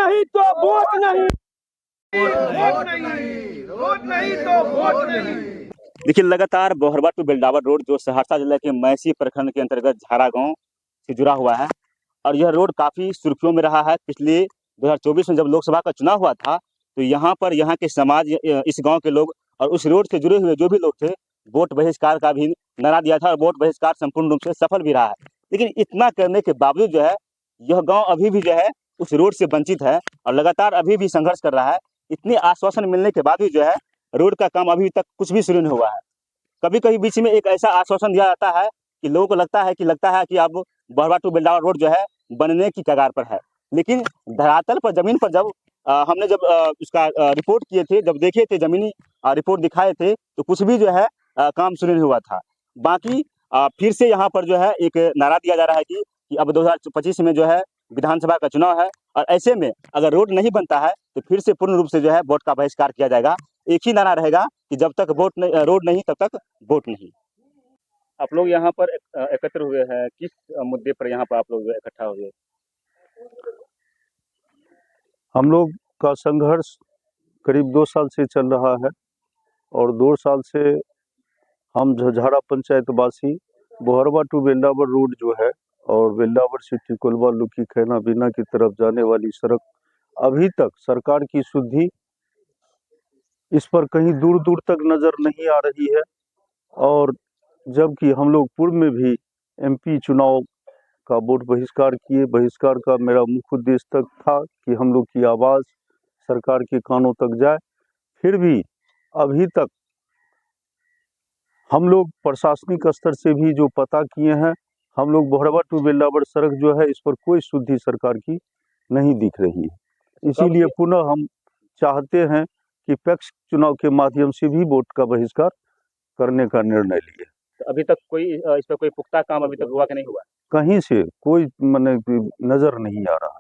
नहीं तो वोट नहीं। वोट नहीं, वोट नहीं तो वोट नहीं। देखिए, लगातार बोहरवा टू बेल्डावर रोड जो सहरसा जिले के मैसी प्रखंड के अंतर्गत झारा गांव से जुड़ा हुआ है और यह रोड काफ़ी सुर्खियों में रहा है। पिछले 2024 में जब लोकसभा का चुनाव हुआ था तो यहाँ पर यहाँ के समाज, इस गांव के लोग और उस रोड से जुड़े हुए जो भी लोग थे, वोट बहिष्कार का भी नारा दिया था और वोट बहिष्कार संपूर्ण रूप से सफल भी रहा है। लेकिन इतना करने के बावजूद जो है यह गाँव अभी भी जो है उस रोड से वंचित है और लगातार अभी भी संघर्ष कर रहा है। इतने आश्वासन मिलने के बाद भी जो है रोड का काम अभी तक कुछ भी शुरू नहीं हुआ है। कभी कभी बीच में एक ऐसा आश्वासन दिया जाता है कि लोगों को लगता है कि अब बोहरवा टू बेल्डावर रोड जो है बनने की कगार पर है। लेकिन धरातल पर, जमीन पर जब हमने जब उसका रिपोर्ट किए थे, जब देखे थे, जमीनी रिपोर्ट दिखाए थे, तो कुछ भी जो है काम शुरू नहीं हुआ था। बाकी फिर से यहाँ पर जो है एक नारा दिया जा रहा है कि अब 2025 में जो है विधानसभा का चुनाव है और ऐसे में अगर रोड नहीं बनता है तो फिर से पूर्ण रूप से जो है वोट का बहिष्कार किया जाएगा। एक ही नारा रहेगा कि जब तक रोड नहीं तब तक वोट नहीं। आप लोग यहाँ पर एकत्र हुए हैं, किस मुद्दे पर यहाँ पर आप लोग इकट्ठा हुए? हम लोग का संघर्ष करीब 2 साल से चल रहा है और 2 साल से हम झारा पंचायत वासी बोहरवा टू बेल्डावर रोड जो है और बेल्डावर से टिकोलवा लुकी खैना बीना की तरफ जाने वाली सड़क अभी तक सरकार की सुधि इस पर कहीं दूर दूर तक नजर नहीं आ रही है। और जबकि हम लोग पूर्व में भी एमपी चुनाव का वोट बहिष्कार किए। बहिष्कार का मेरा मुख्य उद्देश्य तक था कि हम लोग की आवाज़ सरकार के कानों तक जाए। फिर भी अभी तक हम लोग प्रशासनिक स्तर से भी जो पता किए हैं, हम लोग बोहरवा टू बेल्डावर सड़क जो है इस पर कोई सुधि सरकार की नहीं दिख रही है। इसीलिए पुनः हम चाहते हैं कि पैक्स चुनाव के माध्यम से भी वोट का बहिष्कार करने का निर्णय लिए। तो अभी तक कोई इस पर कोई पुख्ता काम अभी तक हुआ कि नहीं हुआ? कहीं से कोई माने नजर नहीं आ रहा।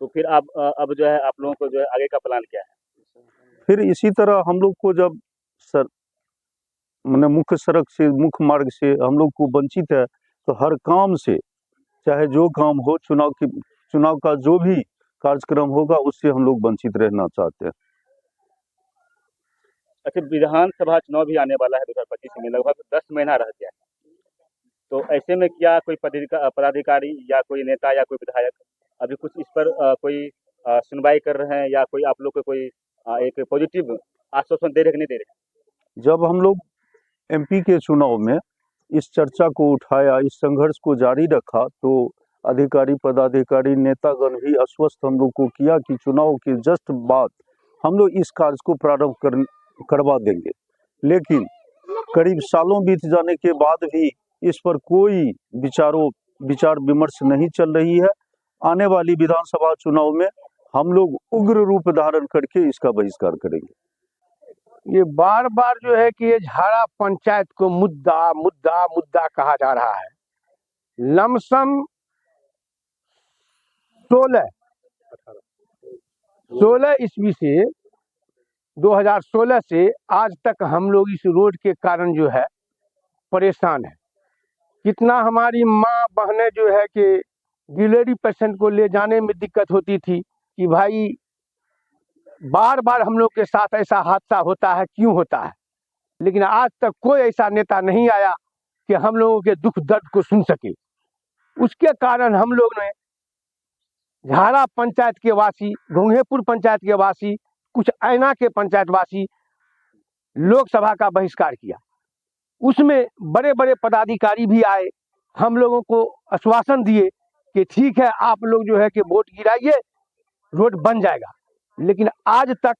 तो फिर अब जो है आप लोगों को जो है आगे का प्लान क्या है? फिर इसी तरह हम लोग को जब मुख्य सड़क से, मुख्य मार्ग से हम लोग को वंचित है तो हर काम से, चाहे जो काम हो, चुनाव का जो भी कार्यक्रम होगा उससे हम लोग वंचित रहना चाहते हैं। अच्छा, विधानसभा चुनाव भी आने वाला है 2025 में, लगभग 10 महीना रह गया है। तो ऐसे में क्या कोई पदाधिकारी या कोई नेता या कोई विधायक अभी कुछ इस पर कोई सुनवाई कर रहे हैं या कोई आप लोग को कोई एक पॉजिटिव आश्वासन दे रहे कि नहीं दे रहे? जब हम लोग एमपी के चुनाव में इस चर्चा को उठाया, इस संघर्ष को जारी रखा, तो अधिकारी, पदाधिकारी, नेतागण भी आश्वस्त हम लोग को किया कि चुनाव के जस्ट बाद हम लोग इस कार्य को प्रारंभ करवा देंगे। लेकिन करीब सालों बीत जाने के बाद भी इस पर कोई विचार विमर्श नहीं चल रही है। आने वाली विधानसभा चुनाव में हम लोग उग्र रूप धारण करके इसका बहिष्कार करेंगे। ये बार बार जो है कि ये झारा पंचायत को मुद्दा मुद्दा मुद्दा कहा जा रहा है। लमसम 16 ईस्वी से 2016 से आज तक हम लोग इस रोड के कारण जो है परेशान है। कितना हमारी माँ बहनें जो है कि डिलीवरी पेशेंट को ले जाने में दिक्कत होती थी कि भाई बार बार हम लोग के साथ ऐसा हादसा होता है, क्यों होता है। लेकिन आज तक कोई ऐसा नेता नहीं आया कि हम लोगों के दुख दर्द को सुन सके। उसके कारण हम लोग ने झारा पंचायत के वासी, घोंघेपुर पंचायत के वासी, कुछ ऐना के पंचायत वासी लोकसभा का बहिष्कार किया। उसमें बड़े बड़े पदाधिकारी भी आए, हम लोगों को आश्वासन दिए कि ठीक है आप लोग जो है कि वोट गिराइए, रोड बन जाएगा। लेकिन आज तक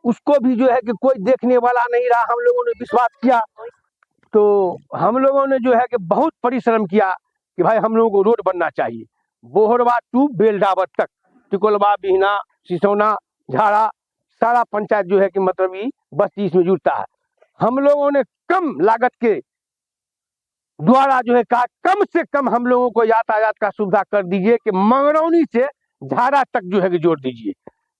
उसको भी जो है कि कोई देखने वाला नहीं रहा। हम लोगों ने विश्वास किया तो हम लोगों ने जो है कि बहुत परिश्रम किया कि भाई हम लोगों को रोड बनना चाहिए। बोहरवा टू बेल्डावर तक, टिकोलवा, बिहना, सिसौना, झारा, सारा पंचायत जो है कि मतलब ये बस्ती इसमें जुड़ता है। हम लोगों ने कम लागत के द्वारा जो है कहा कम से कम हम लोगों को यातायात का सुविधा कर दीजिए कि मंगरौनी से झारा तक जो है कि जोड़ दीजिए।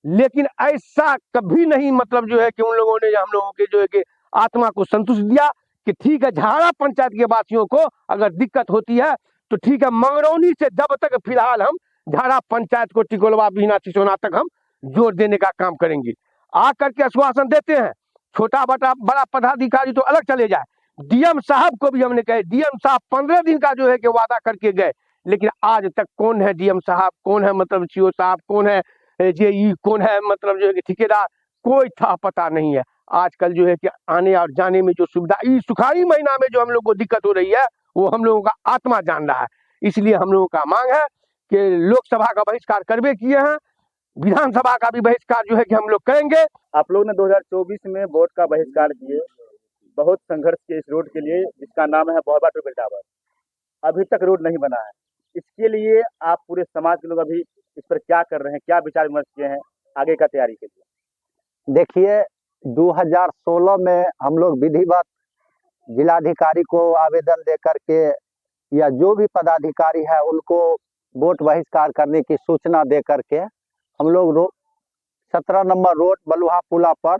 लेकिन ऐसा कभी नहीं मतलब जो है कि उन लोगों ने हम लोगों के जो है कि आत्मा को संतुष्ट दिया कि ठीक है झारा पंचायत के वासियों को अगर दिक्कत होती है तो ठीक है, मंगरौनी से जब तक फिलहाल हम झारा पंचायत को टिकोलवा बीना सिसोना तक हम जोड़ देने का काम करेंगे। आ करके आश्वासन देते हैं, छोटा बड़ा पदाधिकारी तो अलग चले जाए, डीएम साहब को भी हमने कहे, डीएम साहब 15 दिन का जो है कि वादा करके गए, लेकिन आज तक कौन है डीएम साहब, कौन है मतलब सीओ साहब, कौन है जेई, कौन है मतलब जो है कि ठेकेदार, कोई था पता नहीं है। आजकल जो है कि आने और जाने में जो सुविधा, इस सुखाड़ी महीना में जो हम लोग को दिक्कत हो रही है वो हम लोगों का आत्मा जान रहा है। इसलिए हम लोगों का मांग है कि लोकसभा का बहिष्कार करवे किए हैं, विधानसभा का भी बहिष्कार जो है कि हम लोग करेंगे। आप लोग ने 2024 में वोट का बहिष्कार किए, बहुत संघर्ष किए इस रोड के लिए जिसका नाम है बोहरबा टू बिल्डावर। अभी तक रोड नहीं बना है, इसके लिए आप पूरे समाज के लोग अभी इस पर क्या कर रहे हैं, क्या विचार विमर्श किए हैं आगे का तैयारी के लिए? देखिए, 2016 में हम लोग विधिवत जिलाधिकारी को आवेदन दे करके या जो भी पदाधिकारी है उनको वोट बहिष्कार करने की सूचना दे करके हम लोग 17 नंबर रोड बलुहा पुला पर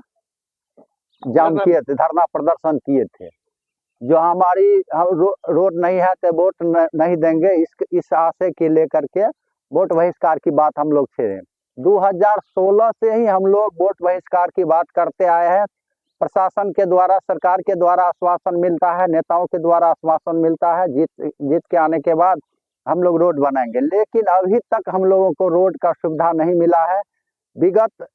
जाम किए थे, धरना प्रदर्शन किए थे। जो हमारी रोड नहीं है तो वोट नहीं देंगे, इस आशय के लेकर के वोट बहिष्कार की बात हम लोग छेड़े। 2016 से ही हम लोग वोट बहिष्कार की बात करते आए हैं। प्रशासन के द्वारा, सरकार के द्वारा आश्वासन मिलता है, नेताओं के द्वारा आश्वासन मिलता है, जीत के आने के बाद हम लोग रोड बनाएंगे, लेकिन अभी तक हम लोगों को रोड का सुविधा नहीं मिला है। विगत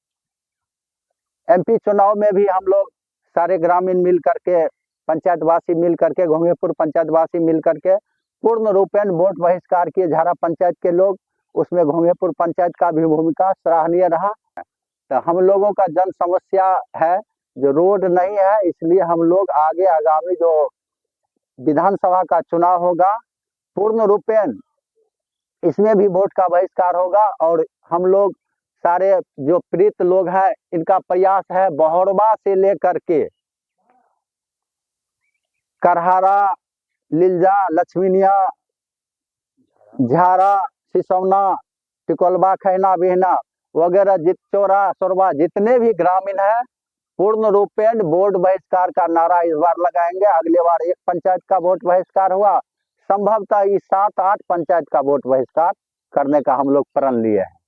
एमपी चुनाव में भी हम लोग सारे ग्रामीण मिल करके, पंचायतवासी मिल करके, घोंगेपुर पंचायतवासी मिल करके पूर्ण रूपेण वोट बहिष्कार किए, झारा पंचायत के लोग। उसमें घोंगेपुर पंचायत का भी भूमिका सराहनीय रहा। तो हम लोगों का जन समस्या है जो रोड नहीं है, इसलिए हम लोग आगे आगामी जो विधानसभा का चुनाव होगा पूर्ण रूपेण इसमें भी वोट का बहिष्कार होगा। और हम लोग सारे जो पीड़ित लोग हैं इनका प्रयास है बोहरबा से लेकर के करहारा, लिलजा, लक्ष्मीनिया, झारा, सिसौना, टिकोलवा, खैना, बिहना वगैरह चौरा सोरबा जितने भी ग्रामीण है पूर्ण रूपेण वोट बहिष्कार का नारा इस बार लगाएंगे। अगले बार एक पंचायत का वोट बहिष्कार हुआ, संभवतः इस 7-8 पंचायत का वोट बहिष्कार करने का हम लोग प्रण लिए हैं।